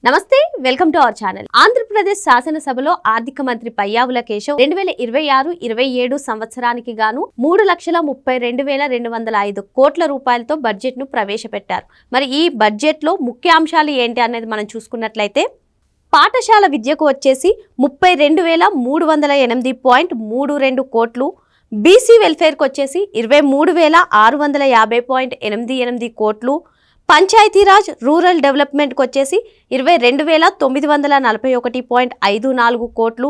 నమస్తే, welcome to our channel. Andhra Pradesh శాసనసభలో ఆర్థిక మంత్రి పయ్యావుల కేశవ్ 2026-27 సంవత్సరానికి గాను 3,32,205 కోట్ల రూపాయలతో బడ్జెట్ ను ప్రవేశపెట్టారు. మరి ఈ బడ్జెట్ లో ముఖ్యాంశాలు ఏంటి అనేది మనం చూసుకున్నట్లయితే, పాఠశాల విద్యకు వచ్చేసి 32,308.32 కోట్లు, బీసీ వెల్ఫేర్ కు వచ్చేసి 23,650.88 కోట్లు, పంచాయతీరాజ్ రూరల్ డెవలప్మెంట్కి వచ్చేసి 22,941.54 కోట్లు,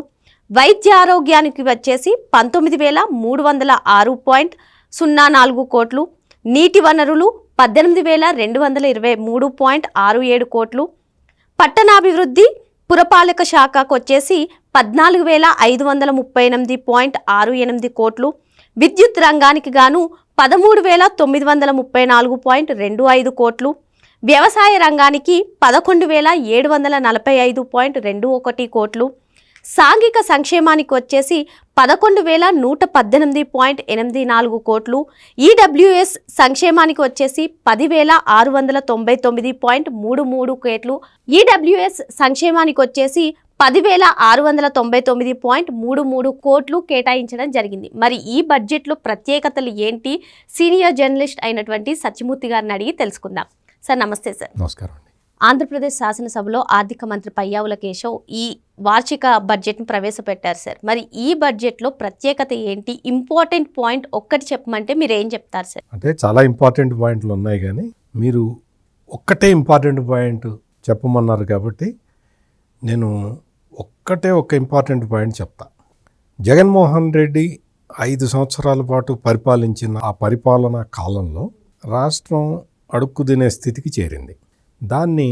వైద్య ఆరోగ్యానికి వచ్చేసి 19,306.04 కోట్లు, నీటి వనరులు 18,223.67 కోట్లు, పట్టణాభివృద్ధి పురపాలక శాఖకు వచ్చేసి 14,538.68 కోట్లు, విద్యుత్ రంగానికి గాను 13,934.25 కోట్లు, వ్యవసాయ రంగానికి 11,745.21 కోట్లు, సాంఘిక సంక్షేమానికి వచ్చేసి 11,118.84 కోట్లు, ఈడబ్ల్యూఎస్ సంక్షేమానికి వచ్చేసి 10,699.33 కోట్లు, ఈడబ్ల్యూఎస్ సంక్షేమానికి వచ్చేసి 10,699.33 కోట్లు కేటాయించడం జరిగింది. మరి ఈ బడ్జెట్లో ప్రత్యేకతలు ఏంటి? సీనియర్ జర్నలిస్ట్ అయినటువంటి సత్యమూర్తి గారిని అడిగి తెలుసుకుందాం. సార్ నమస్తే. సార్ నమస్కారం అండి. ఆంధ్రప్రదేశ్ శాసనసభలో ఆర్థిక మంత్రి పయ్యావుల కేశవ్ ఈ వార్షిక బడ్జెట్ను ప్రవేశపెట్టారు సార్. మరి ఈ బడ్జెట్లో ప్రత్యేకత ఏంటి? ఇంపార్టెంట్ పాయింట్ ఒక్కటి చెప్పమంటే మీరు ఏం చెప్తారు సార్? అంటే చాలా ఇంపార్టెంట్ పాయింట్లు ఉన్నాయి, కానీ మీరు ఒక్కటే ఇంపార్టెంట్ పాయింట్ చెప్పమన్నారు కాబట్టి నేను ఒక్క ఇంపార్టెంట్ పాయింట్ చెప్తా. జగన్మోహన్ రెడ్డి 5 సంవత్సరాల పాటు పరిపాలించిన ఆ పరిపాలనా కాలంలో రాష్ట్రం అడుక్కు తినే స్థితికి చేరింది. దాన్ని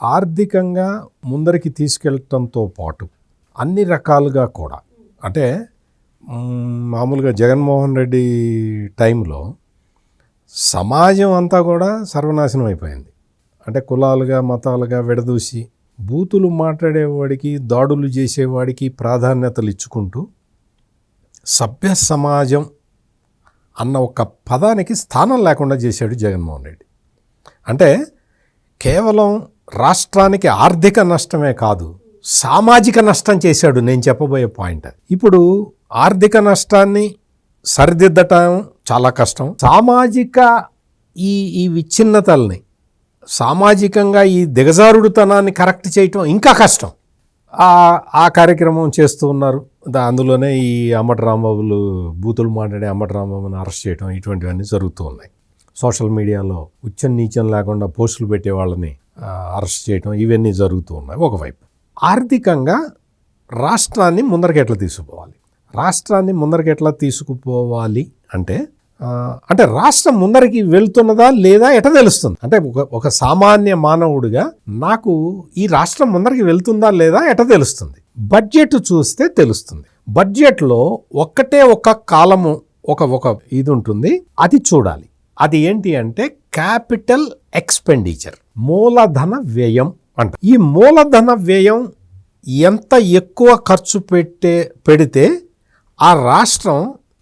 ఆర్థికంగా ముందరికి తీసుకెళ్ళటంతో పాటు అన్ని రకాలుగా కూడా, అంటే మామూలుగా జగన్మోహన్ రెడ్డి టైంలో సమాజం అంతా కూడా సర్వనాశనం అయిపోయింది. అంటే కులాలుగా మతాలుగా విడదూసి బూతులు మాట్లాడేవాడికి, దాడులు చేసేవాడికి ప్రాధాన్యతలు ఇచ్చుకుంటూ సభ్య సమాజం అన్న ఒక పదానికి స్థానం లేకుండా చేశాడు జగన్మోహన్ రెడ్డి. అంటే కేవలం రాష్ట్రానికి ఆర్థిక నష్టమే కాదు, సామాజిక నష్టం చేశాడు. నేను చెప్పబోయే పాయింట్. ఇప్పుడు ఆర్థిక నష్టాన్ని సరిదిద్దటం చాలా కష్టం. సామాజిక ఈ విచ్ఛిన్నతల్ని, సామాజికంగా ఈ దిగజారుడుతనాన్ని కరెక్ట్ చేయటం ఇంకా కష్టం. ఆ కార్యక్రమం చేస్తూ ఉన్నారు. అందులోనే ఈ అమ్మటి రాంబాబులు బూతులు మాట్లాడే అమ్మటి రాంబాబుని అరెస్ట్ చేయడం, ఇటువంటివన్నీ జరుగుతూ ఉన్నాయి. సోషల్ మీడియాలో ఉచ్చం నీచం లేకుండా పోస్టులు పెట్టే వాళ్ళని అరెస్ట్ చేయడం, ఇవన్నీ జరుగుతూ ఉన్నాయి. ఒకవైపు ఆర్థికంగా రాష్ట్రాన్ని ముందరికి ఎట్లా తీసుకుపోవాలి అంటే రాష్ట్రం ముందరికి వెళ్తున్నదా లేదా ఎట్లా తెలుస్తుంది? అంటే ఒక సామాన్య మానవుడిగా నాకు ఈ రాష్ట్రం ముందరికి వెళ్తుందా లేదా ఎట్లా తెలుస్తుంది? బడ్జెట్ చూస్తే తెలుస్తుంది. బడ్జెట్లో ఒక కాలము ఒక ఇది ఉంటుంది, అది చూడాలి. అది ఏంటి అంటే క్యాపిటల్ ఎక్స్పెండిచర్, మూలధన వ్యయం అంట. ఈ మూలధన వ్యయం ఎంత ఎక్కువ ఖర్చు పెడితే ఆ రాష్ట్రం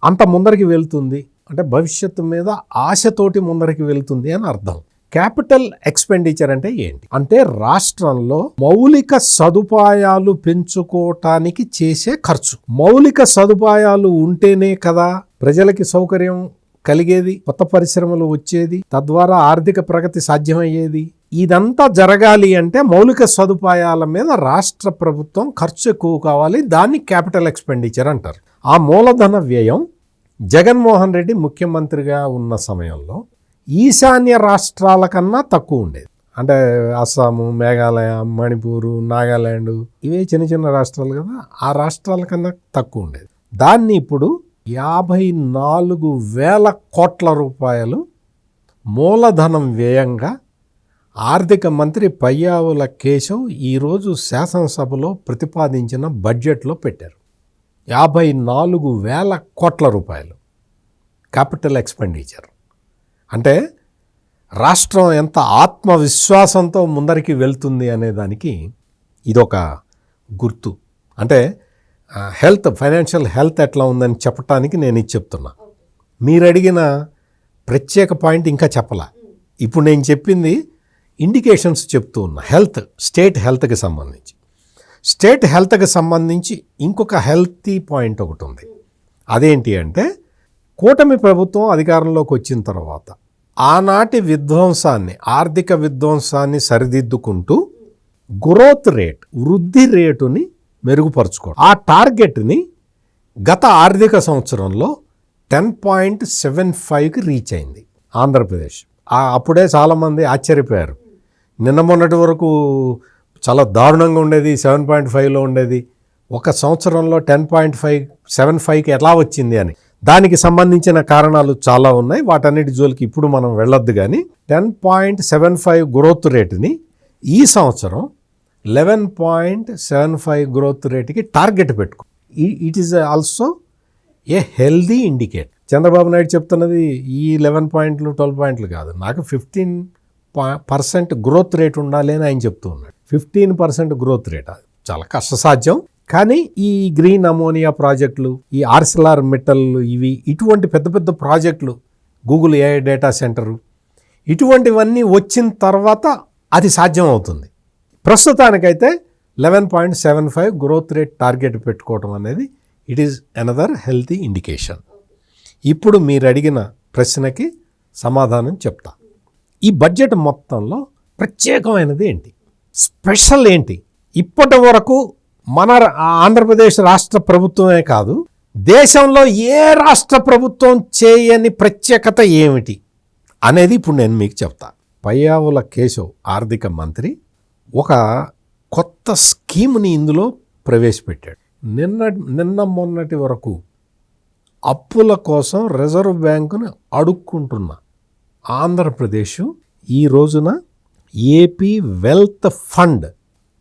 అంత ముందరికి వెళ్తుంది, అంటే భవిష్యత్తు మీద ఆశతోటి ముందరికి వెళ్తుంది అని అర్థం. క్యాపిటల్ ఎక్స్పెండిచర్ అంటే ఏంటి అంటే రాష్ట్రంలో మౌలిక సదుపాయాలు పెంచుకోవటానికి చేసే ఖర్చు. మౌలిక సదుపాయాలు ఉంటేనే కదా ప్రజలకి సౌకర్యం కలిగేది, కొత్త పరిశ్రమలు వచ్చేది, తద్వారా ఆర్థిక ప్రగతి సాధ్యమయ్యేది. ఇదంతా జరగాలి అంటే మౌలిక సదుపాయాల మీద రాష్ట్ర ప్రభుత్వం ఖర్చు ఎక్కువ కావాలి. దాన్ని క్యాపిటల్ ఎక్స్పెండిచర్ అంటారు. ఆ మూలధన వ్యయం జగన్మోహన్ రెడ్డి ముఖ్యమంత్రిగా ఉన్న సమయంలో ఈశాన్య రాష్ట్రాల కన్నా తక్కువ ఉండేది. అంటే అస్సాము, మేఘాలయ, మణిపూరు, నాగాల్యాండ్, ఇవే చిన్న చిన్న రాష్ట్రాలు కదా, ఆ రాష్ట్రాల కన్నా తక్కువ ఉండేది. దాన్ని ఇప్పుడు 54,000 కోట్ల రూపాయలు మూలధనం వ్యయంగా ఆర్థిక మంత్రి పయ్యావుల కేశవ్ ఈరోజు శాసనసభలో ప్రతిపాదించిన బడ్జెట్లో పెట్టారు. 54,000 కోట్ల రూపాయలు క్యాపిటల్ ఎక్స్పెండిచర్. అంటే రాష్ట్రం ఎంత ఆత్మవిశ్వాసంతో ముందరికి వెళ్తుంది అనేదానికి ఇదొక గుర్తు. అంటే ఫైనాన్షియల్ హెల్త్ ఎట్లా ఉందని చెప్పడానికి నేను ఇది చెప్తున్నా. మీరు అడిగిన ప్రత్యేక పాయింట్ ఇంకా చెప్పలా. ఇప్పుడు నేను చెప్పింది ఇండికేషన్స్ చెప్తూ ఉన్నా. స్టేట్ హెల్త్కి సంబంధించి. స్టేట్ హెల్త్కి సంబంధించి ఇంకొక హెల్తీ పాయింట్ ఒకటి ఉంది. అదేంటి అంటే, కూటమి ప్రభుత్వం అధికారంలోకి వచ్చిన తర్వాత ఆనాటి ఆర్థిక విధ్వంసాన్ని సరిదిద్దుకుంటూ గ్రోత్ రేట్, వృద్ధి రేటుని మెరుగుపరుచుకోవడం. ఆ టార్గెట్ని గత ఆర్థిక సంవత్సరంలో 10.75కి రీచ్ అయింది ఆంధ్రప్రదేశ్. అప్పుడే చాలామంది ఆశ్చర్యపోయారు. నిన్న మొన్నటి వరకు చాలా దారుణంగా ఉండేది, 7.5లో ఉండేది. ఒక సంవత్సరంలో 10.75కి ఎలా వచ్చింది అని. దానికి సంబంధించిన కారణాలు చాలా ఉన్నాయి. వాటన్నిటి జోలికి ఇప్పుడు మనం వెళ్ళొద్దు. కానీ 10.75 గ్రోత్ రేటుని ఈ సంవత్సరం 11.75 గ్రోత్ రేటుకి టార్గెట్ పెట్టుకో. It is also a healthy indicator. Chandrababu Naidu చెప్తున్నది ఈ 11 పాయింట్లు 12 పాయింట్లు కాదు, నాకు 15% గ్రోత్ రేట్ ఉండాలి అని ఆయన చెప్తూ ఉన్నాడు. 15% గ్రోత్ రేట్ అది చాలా కష్టసాధ్యం. కానీ ఈ గ్రీన్ అమోనియా ప్రాజెక్టులు, ఈ ఆర్సిలార్ మెటల్, ఇటువంటి పెద్ద పెద్ద ప్రాజెక్టులు, గూగుల్ ఏఐ డేటా సెంటరు, ఇటువంటివన్నీ వచ్చిన తర్వాత అది సాధ్యం అవుతుంది. ప్రస్తుతానికైతే 11.75 గ్రోత్ రేట్ టార్గెట్ పెట్టుకోవడం అనేది it is another healthy indication. ఇప్పుడు మీరు అడిగిన ప్రశ్నకి సమాధానం చెప్తా. ఈ బడ్జెట్ మొత్తంలో ప్రత్యేకమైనది ఏంటి, స్పెషల్ ఏంటి, ఇప్పటి వరకు మన ఆంధ్రప్రదేశ్ రాష్ట్ర ప్రభుత్వమే కాదు, దేశంలో ఏ రాష్ట్ర ప్రభుత్వం చేయని ప్రత్యేకత ఏమిటి అనేది ఇప్పుడు నేను మీకు చెప్తా. పయ్యావుల కేశవ్ ఆర్థిక మంత్రి ఒక కొత్త స్కీమ్ని ఇందులో ప్రవేశపెట్టాడు. నిన్న మొన్నటి వరకు అప్పుల కోసం రిజర్వ్ బ్యాంకును అడుక్కుంటున్న ఆంధ్రప్రదేశ్ ఈ రోజున ఏపీ వెల్త్ ఫండ్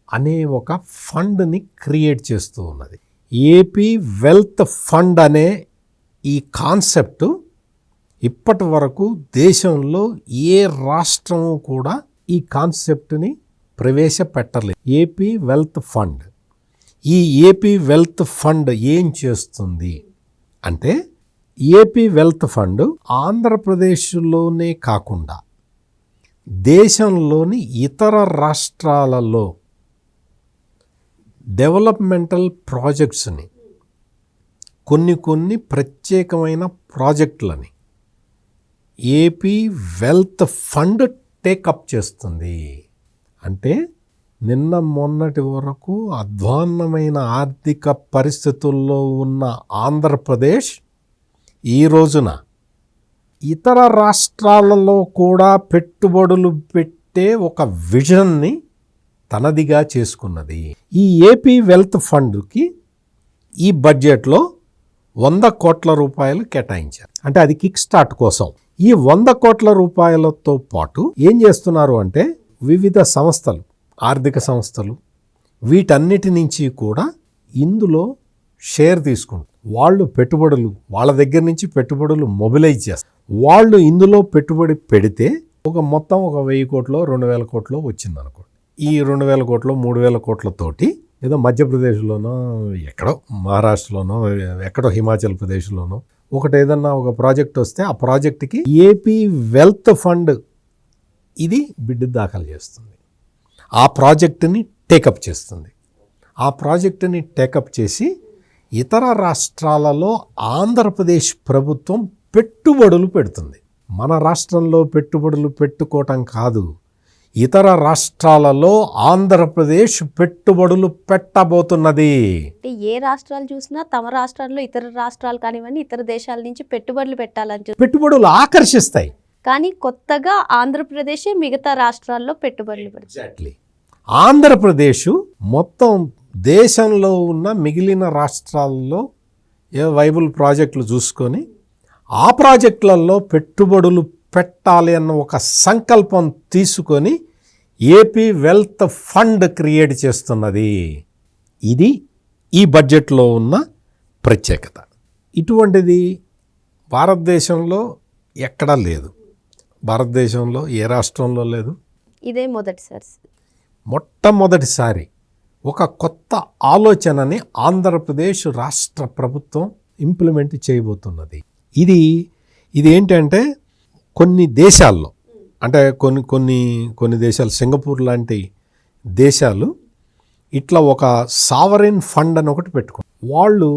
అనే ఒక ఫండ్ని క్రియేట్ చేస్తూ ఉన్నది. ఏపీ వెల్త్ ఫండ్ అనే ఈ కాన్సెప్ట్ ఇప్పటి వరకు దేశంలో ఏ రాష్ట్రము కూడా ఈ కాన్సెప్ట్ని ప్రవేశపెట్టలేదు. AP wealth fund. ఈ ఏపీ వెల్త్ ఫండ్ ఏం చేస్తుంది అంటే, ఏపీ వెల్త్ ఫండ్ ఆంధ్రప్రదేశ్లోనే కాకుండా దేశంలోని ఇతర రాష్ట్రాలలో డెవలప్మెంటల్ ప్రాజెక్ట్స్ని, కొన్ని ప్రత్యేకమైన ప్రాజెక్టులని ఏపీ వెల్త్ ఫండ్ టేకప్ చేస్తుంది. అంటే నిన్న మొన్నటి వరకు అధ్వాన్నమైన ఆర్థిక పరిస్థితుల్లో ఉన్న ఆంధ్రప్రదేశ్ ఈ రోజున ఇతర రాష్ట్రాలలో కూడా పెట్టుబడులు పెట్టే ఒక విజన్ని తనదిగా చేసుకున్నది. ఈ ఏపీ వెల్త్ ఫండ్కి ఈ బడ్జెట్లో 100 కోట్ల రూపాయలు కేటాయించారు. అంటే అది కిక్ స్టార్ట్ కోసం. ఈ 100 కోట్ల రూపాయలతో పాటు ఏం చేస్తున్నారు అంటే, వివిధ సంస్థలు, ఆర్థిక సంస్థలు, వీటన్నిటి నుంచి కూడా ఇందులో షేర్ తీసుకుంటారు. వాళ్ళ దగ్గర నుంచి పెట్టుబడులు మొబిలైజ్ చేస్తారు. వాళ్ళు ఇందులో పెట్టుబడి పెడితే మొత్తం 1000 కోట్లో 2000 కోట్లో వచ్చింది అనుకోండి. ఈ 2000 కోట్లు 3000 కోట్లతోటి ఏదో మధ్యప్రదేశ్లోనో, ఎక్కడో మహారాష్ట్రలోనో, ఎక్కడో హిమాచల్ ప్రదేశ్లోనో ఏదన్నా ఒక ప్రాజెక్ట్ వస్తే ఆ ప్రాజెక్ట్కి ఏపీ వెల్త్ ఫండ్ ఇది బిడ్ దాఖలు చేస్తుంది. ఆ ప్రాజెక్టుని టేకప్ చేస్తుంది. ఆ ప్రాజెక్టుని టేకప్ చేసి ఇతర రాష్ట్రాలలో ఆంధ్రప్రదేశ్ ప్రభుత్వం పెట్టుబడులు పెడుతుంది. మన రాష్ట్రంలో పెట్టుబడులు పెట్టుకోవటం కాదు, ఇతర రాష్ట్రాలలో ఆంధ్రప్రదేశ్ పెట్టుబడులు పెట్టబోతున్నది. ఏ రాష్ట్రాలు చూసినా తమ రాష్ట్రాల్లో ఇతర రాష్ట్రాలు కానివ్వండి, ఇతర దేశాల నుంచి పెట్టుబడులు పెట్టాలని పెట్టుబడులు ఆకర్షిస్తాయి. కానీ కొత్తగా ఆంధ్రప్రదేశ్ మిగతా రాష్ట్రాల్లో పెట్టుబడులు పెడతాయి. ఎగ్జాక్ట్లీ. ఆంధ్రప్రదేశ్ మొత్తం దేశంలో ఉన్న మిగిలిన రాష్ట్రాల్లో వైబుల్ ప్రాజెక్టులు చూసుకొని ఆ ప్రాజెక్టులలో పెట్టుబడులు పెట్టాలి అన్న ఒక సంకల్పం తీసుకొని ఏపీ వెల్త్ ఫండ్ క్రియేట్ చేస్తున్నది. ఇది ఈ బడ్జెట్లో ఉన్న ప్రత్యేకత. ఇటువంటిది భారతదేశంలో ఎక్కడా లేదు. భారతదేశంలో ఏ రాష్ట్రంలో లేదు. ఇదే మొట్టమొదటిసారి ఒక కొత్త ఆలోచనని ఆంధ్రప్రదేశ్ రాష్ట్ర ప్రభుత్వం ఇంప్లిమెంట్ చేయబోతున్నది. ఇది ఏంటంటే, కొన్ని దేశాల్లో అంటే కొన్ని దేశాలు, సింగపూర్ లాంటి దేశాలు ఇట్లా ఒక సావరెన్ ఫండ్ అని ఒకటి పెట్టుకున్నారు. వాళ్ళు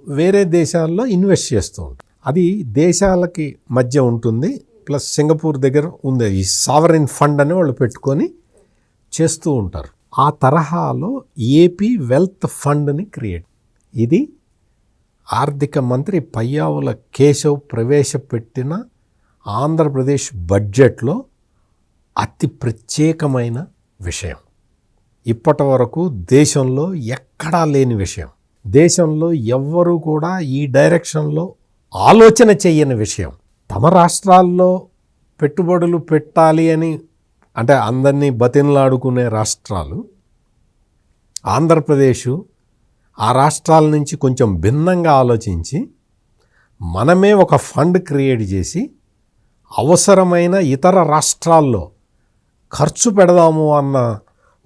వేరే దేశాల్లో ఇన్వెస్ట్ చేస్తూ ఉంటారు. అది దేశాలకి మధ్య ఉంటుంది, ప్లస్ సింగపూర్ దగ్గర ఉంది. ఈ సావరెన్ ఫండ్ అని వాళ్ళు పెట్టుకొని చేస్తూ ఉంటారు. ఆ తరహాలో ఏపీ వెల్త్ ఫండ్ని క్రియేట్, ఇది ఆర్థిక మంత్రి పయ్యావుల కేశవ్ ప్రవేశపెట్టిన ఆంధ్రప్రదేశ్ బడ్జెట్లో అతి ప్రత్యేకమైన విషయం. ఇప్పటి వరకు దేశంలో ఎక్కడా లేని విషయం, దేశంలో ఎవ్వరూ కూడా ఈ డైరెక్షన్లో ఆలోచన చెయ్యని విషయం. తమ రాష్ట్రాల్లో పెట్టుబడులు పెట్టాలి అని అంటే అందరినీ బతిన్లాడుకునే రాష్ట్రాలు, ఆంధ్రప్రదేశ్ ఆ రాష్ట్రాల నుంచి కొంచెం భిన్నంగా ఆలోచించి మనమే ఒక ఫండ్ క్రియేట్ చేసి అవసరమైన ఇతర రాష్ట్రాల్లో ఖర్చు పెడదాము అన్న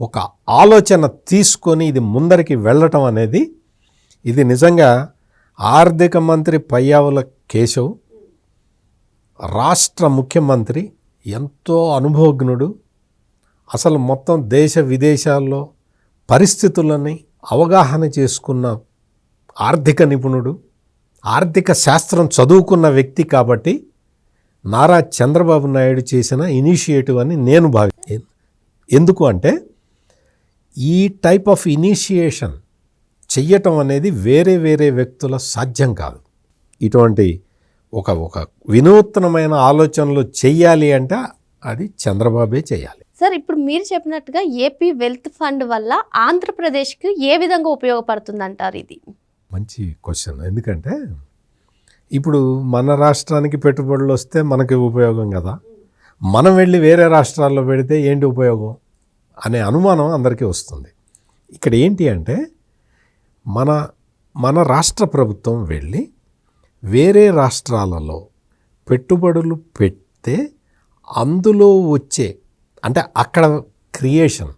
ఒక ఆలోచన తీసుకొని ఇది ముందరికి వెళ్ళటం అనేది, ఇది నిజంగా ఆర్థిక మంత్రి పయ్యావుల కేశవ్, రాష్ట్ర ముఖ్యమంత్రి ఎంతో అనుభవజ్ఞుడు, అసలు మొత్తం దేశ విదేశాల్లో పరిస్థితులని అవగాహన చేసుకున్న ఆర్థిక నిపుణుడు, ఆర్థిక శాస్త్రం చదువుకున్న వ్యక్తి కాబట్టి నారా చంద్రబాబు నాయుడు చేసిన ఇనిషియేటివ్ అని నేను భావిస్తాను. ఎందుకు అంటే ఈ టైప్ ఆఫ్ ఇనిషియేషన్ చెయ్యటం అనేది వేరే వేరే వ్యక్తుల సాధ్యం కాదు. ఇటువంటి ఒక వినూత్నమైన ఆలోచనలు చెయ్యాలి అంటే అది చంద్రబాబే చేయాలి. సార్, ఇప్పుడు మీరు చెప్పినట్టుగా ఏపీ వెల్త్ ఫండ్ వల్ల ఆంధ్రప్రదేశ్కి ఏ విధంగా ఉపయోగపడుతుంది అంటారు? ఇది మంచి క్వశ్చన్. ఎందుకంటే ఇప్పుడు మన రాష్ట్రానికి పెట్టుబడులు వస్తే మనకి ఉపయోగం కదా, మనం వెళ్ళి వేరే రాష్ట్రాల్లో పెడితే ఏంటి ఉపయోగం అనే అనుమానం అందరికీ వస్తుంది. ఇక్కడ ఏంటి అంటే మన రాష్ట్ర ప్రభుత్వం వెళ్ళి వేరే రాష్ట్రాలలో పెట్టుబడులు పెడితే అందులో వచ్చే, అంటే అక్కడ క్రియేషన్,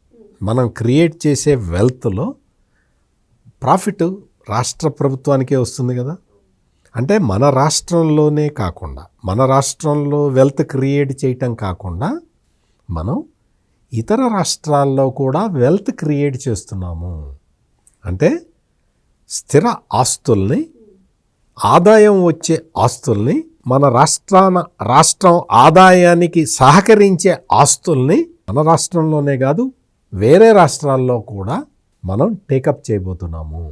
మనం క్రియేట్ చేసే వెల్త్లో ప్రాఫిట్ రాష్ట్ర ప్రభుత్వానికే వస్తుంది కదా. అంటే మన రాష్ట్రంలోనే కాకుండా, మన రాష్ట్రంలో వెల్త్ క్రియేట్ చేయటం కాకుండా మనం ఇతర రాష్ట్రాల్లో కూడా వెల్త్ క్రియేట్ చేస్తున్నాము. అంటే స్థిర ఆస్తుల్ని, ఆదాయం వచ్చే ఆస్తుల్ని, మన రాష్ట్రం ఆదాయానికి సహకరించే ఆస్తుల్ని మన రాష్ట్రంలోనే కాదు వేరే రాష్ట్రాల్లో కూడా మనం టేకప్ చేయబోతున్నాము.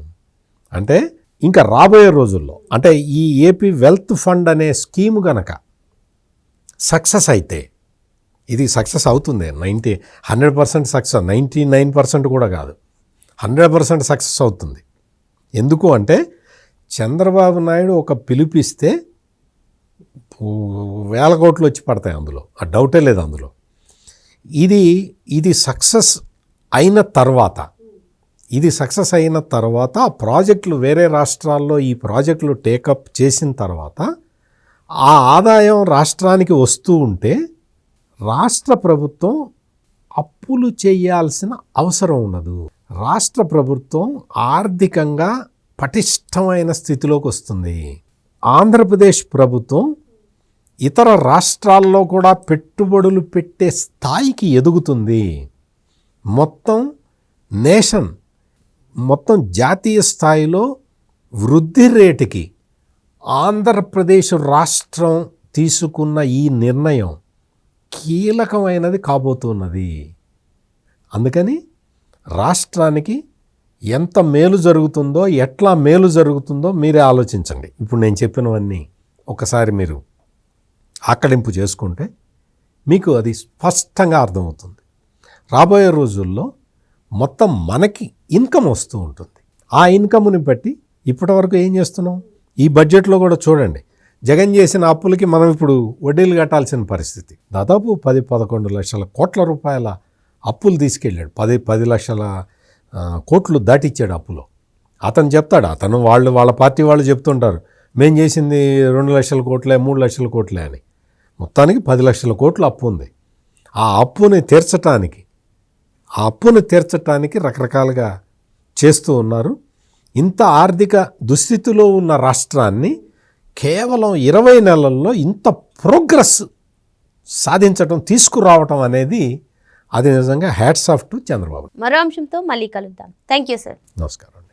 అంటే ఇంకా రాబోయే రోజుల్లో, అంటే ఈ ఏపీ వెల్త్ ఫండ్ అనే స్కీము గనక సక్సెస్ అయితే, ఇది సక్సెస్ అవుతుంది, 100% సక్సెస్, 99% కూడా కాదు, 100% సక్సెస్ అవుతుంది. ఎందుకు అంటే చంద్రబాబు నాయుడు ఒక పిలిపిస్తే 1000 కోట్లు వచ్చి పడతాయి, అందులో ఆ డౌటే లేదు. అందులో ఇది సక్సెస్ అయిన తర్వాత, ఆ ప్రాజెక్టులు వేరే రాష్ట్రాల్లో ఈ ప్రాజెక్టులు టేకప్ చేసిన తర్వాత ఆ ఆదాయం రాష్ట్రానికి వస్తూ ఉంటే రాష్ట్ర ప్రభుత్వం అప్పులు చేయాల్సిన అవసరం ఉండదు. రాష్ట్ర ప్రభుత్వం ఆర్థికంగా పటిష్టమైన స్థితిలోకి వస్తుంది. ఆంధ్రప్రదేశ్ ప్రభుత్వం ఇతర రాష్ట్రాల్లో కూడా పెట్టుబడులు పెట్టే స్థాయికి ఎదుగుతుంది. మొత్తం జాతీయ స్థాయిలో వృద్ధి రేటుకి ఆంధ్రప్రదేశ్ రాష్ట్రం తీసుకున్న ఈ నిర్ణయం కీలకమైనది కాబోతున్నది. అందుకని రాష్ట్రానికి ఎంత మేలు జరుగుతుందో, ఎట్లా మేలు జరుగుతుందో మీరే ఆలోచించండి. ఇప్పుడు నేను చెప్పినవన్నీ ఒకసారి మీరు ఆకలింపు చేసుకుంటే మీకు అది స్పష్టంగా అర్థమవుతుంది. రాబోయే రోజుల్లో మొత్తం మనకి ఇన్కమ్ వస్తూ ఉంటుంది. ఆ ఇన్కమ్ని బట్టి ఇప్పటివరకు ఏం చేస్తున్నాం, ఈ బడ్జెట్లో కూడా చూడండి, జగన్ చేసిన అప్పులకి మనం ఇప్పుడు వడ్డీలు కట్టాల్సిన పరిస్థితి. దాదాపు 10-11 లక్షల కోట్ల రూపాయల అప్పులు తీసుకెళ్ళాడు. 10 లక్షల కోట్లు దాటిచ్చాడు అప్పులో. అతను చెప్తాడు, వాళ్ళ పార్టీ వాళ్ళు చెప్తుంటారు, మేం చేసింది 2 లక్షల కోట్లే 3 లక్షల కోట్లే అని. మొత్తానికి 10 లక్షల కోట్లు అప్పు ఉంది. ఆ అప్పుని తీర్చటానికి రకరకాలుగా చేస్తూ ఉన్నారు. ఇంత ఆర్థిక దుస్థితిలో ఉన్న రాష్ట్రాన్ని కేవలం 20 నెలల్లో ఇంత ప్రోగ్రెస్ సాధించటం, తీసుకురావటం అనేది అది నిజంగా హ్యాట్స్ ఆఫ్ టు చంద్రబాబు. మరో అంశంతో మళ్ళీ కలుద్దాం. Thank you sir. నమస్కారం.